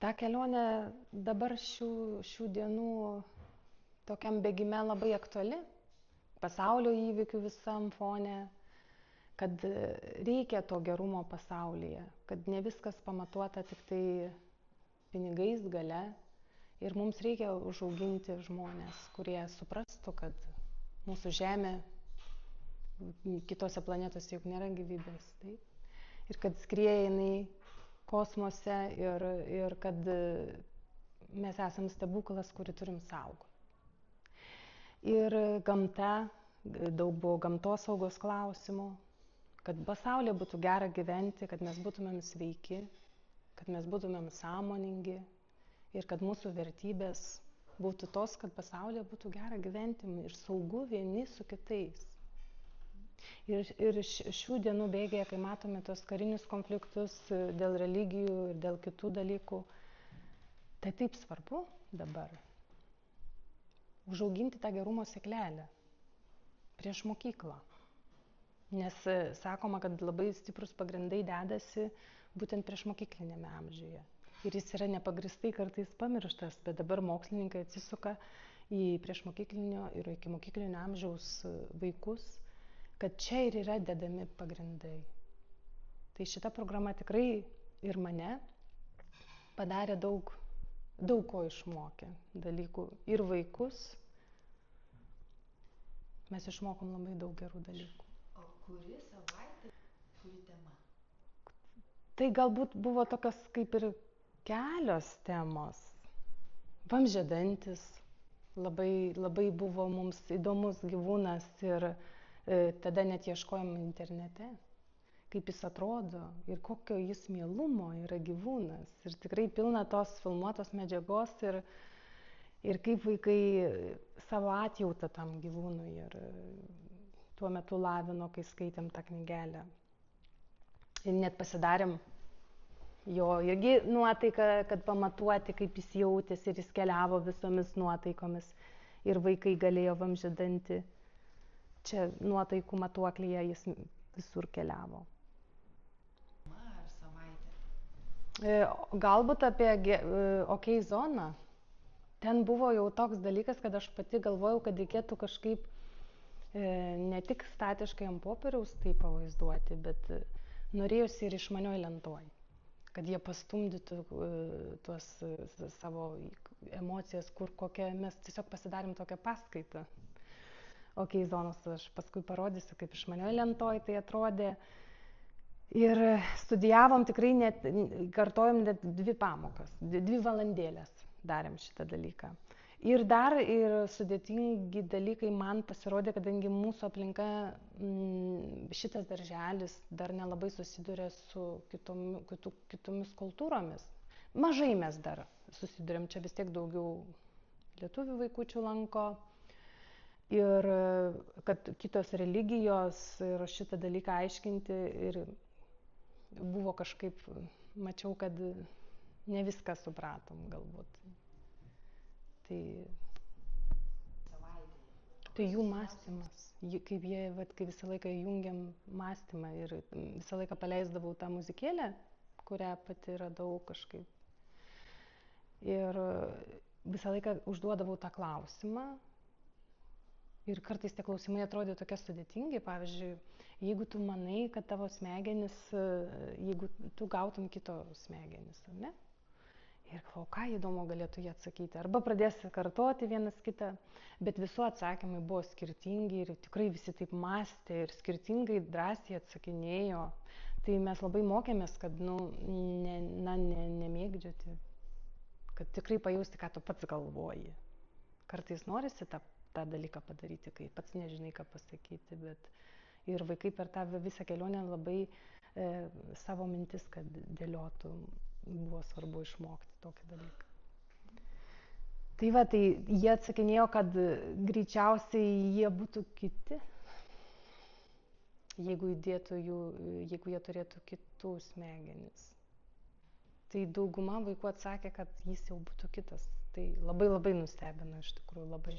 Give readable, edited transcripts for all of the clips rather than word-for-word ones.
Ta kelionė dabar šių dienų tokiam bėgime labai aktuali, pasaulio įvykių visam fone, kad reikia to gerumo pasaulyje, kad ne viskas pamatuota tik tai pinigais, gale ir mums reikia užauginti žmonės, kurie suprastų, kad mūsų Žemė, kitose planetose juk nėra gyvybės, taip? Ir kad skrieja jinai kosmose ir kad mes esam stebuklas, kurį turim saugoti. Ir gamta, daug buvo gamtosaugos klausimų, kad pasaulyje būtų gera gyventi, kad mes būtumėm sveiki, kad mes būtumėm sąmoningi ir kad mūsų vertybės būtų tos, kad pasaulyje būtų gera gyventi ir saugu vieni su kitais. Ir šių dienų bėgėje, kai matome tos karinius konfliktus dėl religijų ir dėl kitų dalykų, tai taip svarbu dabar užauginti tą gerumo sėklelę prieš mokyklą. Nes sakoma, kad labai stiprus pagrindai dedasi būtent prieš mokyklinėme amžiuje. Ir jis yra nepagristai kartais pamirštas, bet dabar mokslininkai atsisuka į priešmokyklinio ir iki mokyklinio amžiaus vaikus, kad čia ir yra dedami pagrindai. Tai šita programa tikrai ir mane padarė daug ko išmokė dalykų. Ir vaikus mes išmokom labai daug gerų dalykų. O kuri savaitė, kuri tema? Tai galbūt buvo tokios kaip ir kelios temos. Vamzdžiadantis labai buvo mums įdomus gyvūnas ir tada net ieškojom internete, kaip jis atrodo ir kokio jis mielumo yra gyvūnas. Ir tikrai pilna tos filmuotos medžiagos ir kaip vaikai savo atjautą tam gyvūnui ir tuo metu lavino, kai skaitėm tą knygelę. Ir net pasidarėm jo irgi nuotaiką, kad pamatuoti, kaip jis jautėsi ir jis keliavo visomis nuotaikomis. Ir vaikai galėjo vamzdžiadantį. Čia nuotaikų matuoklyje jis visur keliavo. Ar savaitė? Galbūt apie OK zoną. Ten buvo jau toks dalykas, kad aš pati galvojau, kad reikėtų kažkaip ne tik statiškai ant popieriaus tai pavaizduoti, bet norėjusi ir išmanioj lentoj. Kad jie pastumdytų tuos savo emocijas, kur kokią mes tiesiog pasidarėm tokią paskaitą. OK zonos, aš paskui parodysiu, kaip išmanioj lentoj tai atrodė. Ir studijavom tikrai kartojom net 2 pamokas, 2 valandėlės darėm šitą dalyką. Ir dar sudėtingi dalykai man pasirodė, kadangi mūsų aplinka, šitas darželis dar nelabai susiduria su kitomis kultūromis. Mažai mes dar susidurėm, čia vis tiek daugiau lietuvių vaikučių lanko. Ir kad kitos religijos ir šitą dalyką aiškinti ir buvo kažkaip, mačiau, kad ne viską supratom galbūt. Tai jų mąstymas, kaip jie, kai visą laiką jungiam mąstymą ir visą laiką paleisdavau tą muzikėlę, kurią pati radau kažkaip. Ir visą laiką užduodavau tą klausimą. Ir kartais tie klausimai atrodė tokie sudėtingi, pavyzdžiui, jeigu tu manai, kad tavo smegenis, jeigu tu gautum kito smegenis, ar ne? Ir galvoju, ką įdomu galėtų jie atsakyti. Arba pradėsi kartoti vienas kitą, bet visų atsakymai buvo skirtingi ir tikrai visi taip mąstė ir skirtingai drąsiai atsakinėjo. Tai mes labai mokėmės, kad nemėgdžioti, kad tikrai pajausti, ką tu pats galvoji. Kartais norisi tą dalyką padaryti, kai pats nežinai, ką pasakyti, bet ir vaikai per tą visą kelionę labai savo mintis, kad dėliotų, buvo svarbu išmokti tokį dalyką. Tai va, tai jie atsakinėjo, kad greičiausiai jie būtų kiti, jeigu jie turėtų kitų smegenis. Tai dauguma vaikų atsakė, kad jis jau būtų kitas. Tai labai nustebino iš tikrųjų, labai.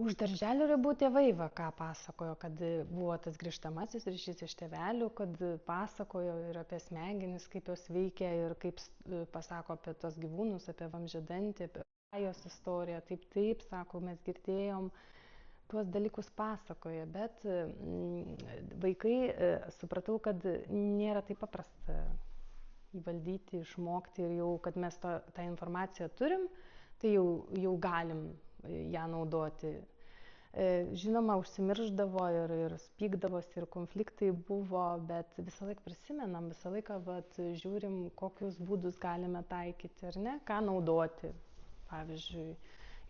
Už darželio ribų tėvai ką pasakojo, kad buvo tas grįžtamasis ryšys iš tėvelių, kad pasakojo ir apie smegenis, kaip jos veikia ir kaip pasako apie tos gyvūnus, apie vamzdžiadantį, apie jos istoriją. Taip, sako, mes girdėjom, tuos dalykus pasakoja, bet vaikai, supratau, kad nėra taip paprasta įvaldyti, išmokti ir jau, kad mes tą informaciją turim, tai jau galim ją naudoti. Žinoma, užsimirždavo ir spykdavosi, ir konfliktai buvo, bet visą laiką prisimenam, visą laiką žiūrim, kokius būdus galime taikyti, ar ne, ką naudoti. Pavyzdžiui,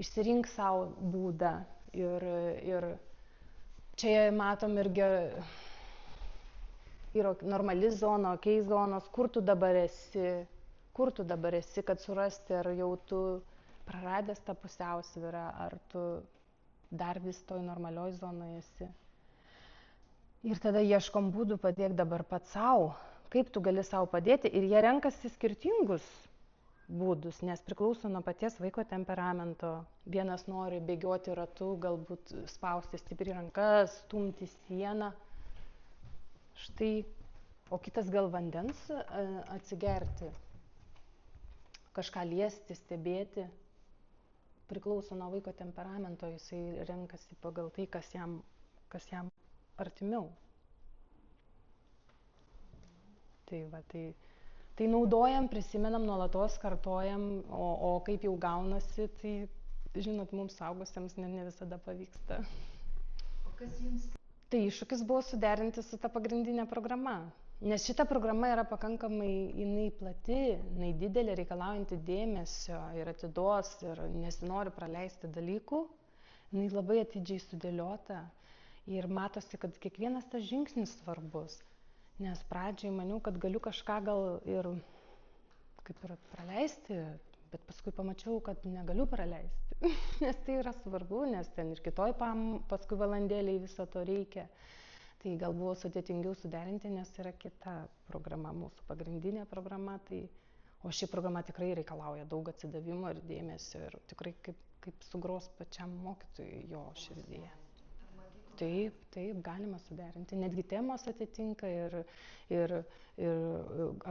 išsirink savo būdą ir čia matom irgi yra normali zona, okei zonos, kur tu dabar esi, kad surasti, ar jau tu praradęs tą pusiausvyrą, ar tu dar vis toj normalioj zonoje esi. Ir tada ieškom būdų padėk dabar pats savo, kaip tu gali savo padėti, ir jie renkasi skirtingus būdus, nes priklauso nuo paties vaiko temperamento. Vienas nori bėgioti ratu, galbūt spausti stipriai rankas, stumti sieną, štai, o kitas gal vandens atsigerti, kažką liesti, stebėti. Priklauso nuo vaiko temperamento, jisai renkasi pagal tai, kas jam artimiau. Tai naudojam, prisimenam, nuolatos kartojam, o kaip jau gaunasi, tai, žinot, mums suaugusiems ne visada pavyksta. O kas jums? Tai iššūkis buvo suderinti su ta pagrindinė programa. Nes šita programa yra pakankamai, jinai plati, jinai didelė, reikalaujanti dėmesio ir atidos, ir nesinori praleisti dalykų. Jinai labai atidžiai sudėliota ir matosi, kad kiekvienas tas žingsnis svarbus. Nes pradžiai maniau, kad galiu kažką gal ir kaip ir praleisti, bet paskui pamačiau, kad negaliu praleisti. Nes tai yra svarbu, nes ten ir kitoj paskui valandėliai viso to reikia. Tai gal buvo sudėtingiau suderinti, nes yra kita programa, mūsų pagrindinė programa, o ši programa tikrai reikalauja daug atsidavimo ir dėmesio ir tikrai kaip sugros pačiam mokytojui jo širdyje. Taip, galima suderinti. Netgi temos atitinka ir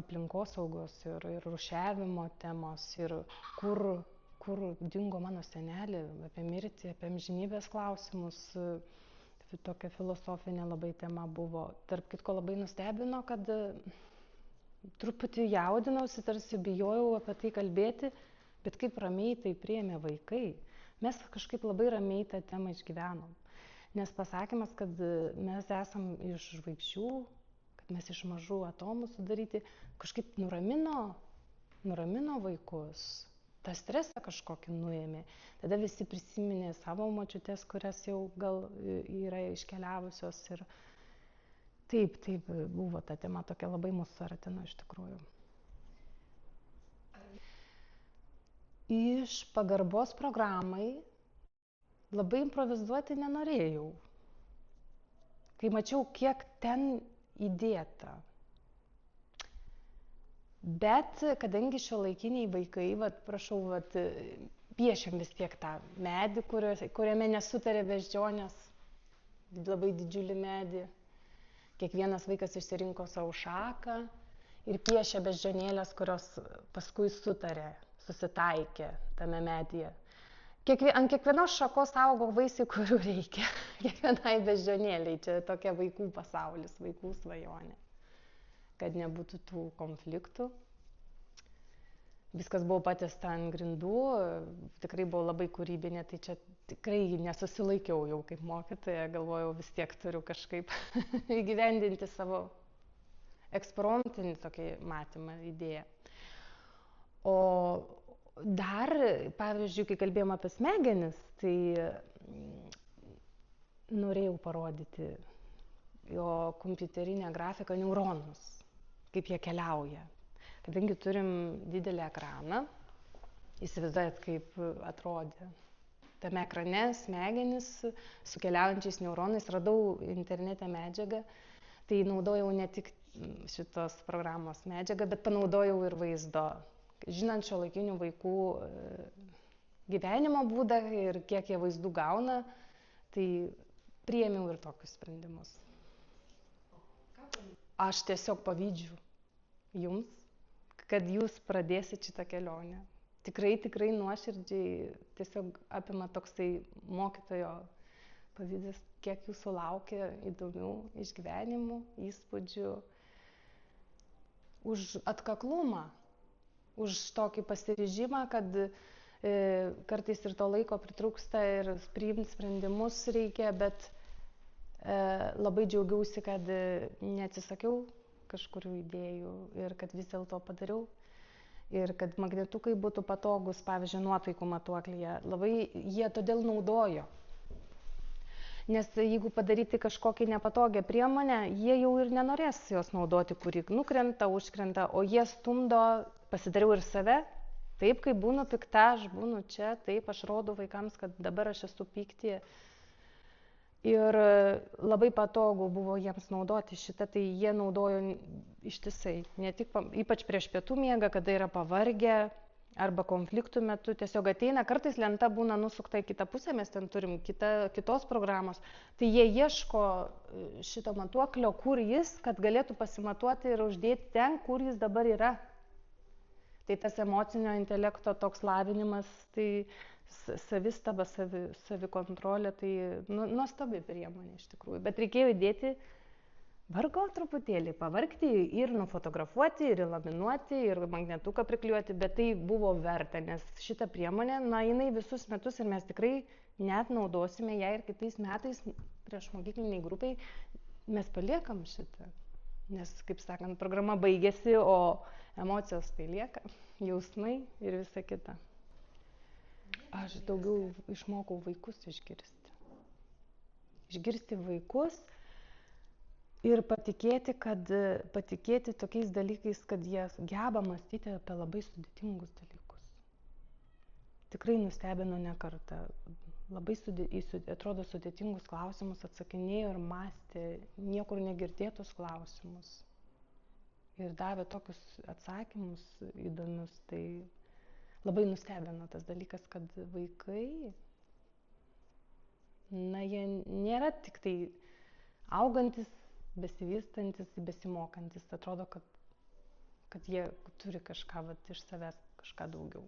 aplinkosaugos, ir rūšiavimo temos, ir kur dingo mano senelė, apie mirtį, apie amžinybės klausimus. Tokia filosofinė labai tema buvo. Tarp kitko labai nustebino, kad truputį jaudinausi, tarsi bijojau apie tai kalbėti, bet kaip ramiai tai priėmė vaikai. Mes kažkaip labai ramiai tą temą išgyvenom. Nes pasakymas, kad mes esam iš žvaigždžių, kad mes iš mažų atomų sudaryti, kažkaip nuramino vaikus. tą stresą kažkokį nuėmė. Tada visi prisiminė savo močiutes, kurias jau gal yra iškeliavusios. Ir taip, buvo ta tema tokia labai mūsų artina iš tikrųjų. Iš pagarbos programai labai improvizuoti nenorėjau. Kai mačiau, kiek ten įdėta. Bet kadangi šiuolaikiniai vaikai, piešiam vis tiek tą medį, kuriame nesutarė beždžionės, labai didžiulį medį. Kiekvienas vaikas išsirinko savo šaką ir piešia beždžionėlės, kurios paskui sutarė, susitaikė tame medyje. Ant kiekvienos šakos augo vaisiai, kurių reikia. Kiekvienai beždžionėliai. Čia tokia vaikų pasaulis, vaikų svajonė. Kad nebūtų tų konfliktų. Viskas buvo patiesta ant grindų, tikrai buvo labai kūrybinė, tai čia tikrai nesusilaikiau jau kaip mokytoja, galvojau vis tiek turiu kažkaip įgyvendinti savo ekspromptinį tokį matymą, idėją. O dar, pavyzdžiui, kai kalbėjom apie smegenis, tai norėjau parodyti jo kompiuterinę grafiką neuronus, kaip jie keliauja. Kadangi turim didelį ekraną, įsivaizduojat, kaip atrodė. Tame ekrane smegenis su keliaujančiais neuronais, radau internete medžiagą, tai naudojau ne tik šitos programos medžiagą, bet panaudojau ir vaizdo. Žinant šiuolaikinių vaikų gyvenimo būdą ir kiek jie vaizdų gauna, Tai priėmiau ir tokius sprendimus. Aš tiesiog pavydžiu jums, kad jūs pradėsit šitą kelionę. Tikrai nuoširdžiai tiesiog apima toksai mokytojo pavyzdys, kiek jūsų laukia įdomių išgyvenimų, įspūdžių, už atkaklumą, už tokį pasiryžimą, kad kartais ir to laiko pritrūksta ir priimti sprendimus reikia, bet labai džiaugiausi, kad neatsisakiau kažkurių idėjų ir kad vis dėlto padariau. Ir kad magnetukai būtų patogus, pavyzdžiui, nuotaikų matuoklyje. Labai jie todėl naudojo. Nes jeigu padaryti kažkokią nepatogią priemonę, jie jau ir nenorės jos naudoti, kuri nukrenta, užkrenta, o jie stumdo, pasidariau ir save. Taip, kai būnu pikta, aš būnu čia, taip, aš rodau vaikams, kad dabar aš esu pykti. Ir labai patogu buvo jiems naudoti šitą, tai jie naudojo ištisai, ne tik, ypač prieš pietų miegą, kada yra pavargę arba konfliktų metu, tiesiog ateina, kartais lenta būna nusukta į kitą pusę, mes ten turim kitos programos, tai jie ieško šito matuoklio, kur jis, kad galėtų pasimatuoti ir uždėti ten, kur jis dabar yra. Tai tas emocinio intelekto toks lavinimas, tai savistaba, savikontrolė, tai nuostabi priemonė iš tikrųjų. Bet reikėjo įdėti vargo truputėlį, pavargti ir nufotografuoti, ir laminuoti, ir magnetuką priklijuoti, bet tai buvo verta, nes šita priemonė, jinai visus metus ir mes tikrai net naudosime ją ir kitais metais prieš mokykliniai grupiai mes paliekam šitą. Nes, kaip sakant, programa baigėsi, o emocijos tai lieka, jausmai ir visa kita. Aš daugiau išmokau vaikus išgirsti. Išgirsti vaikus ir patikėti tokiais dalykais, kad jie geba mąstyti apie labai sudėtingus dalykus. Tikrai nustebino ne kartą. Labai atrodo sudėtingus klausimus atsakinėjo ir mąstė niekur negirdėtus klausimus. Ir davė tokius atsakymus įdomius, tai labai nustebino tas dalykas, kad vaikai, jie nėra tik tai augantis, besivystantis, besimokantis. Atrodo, kad jie turi kažką iš savęs, kažką daugiau.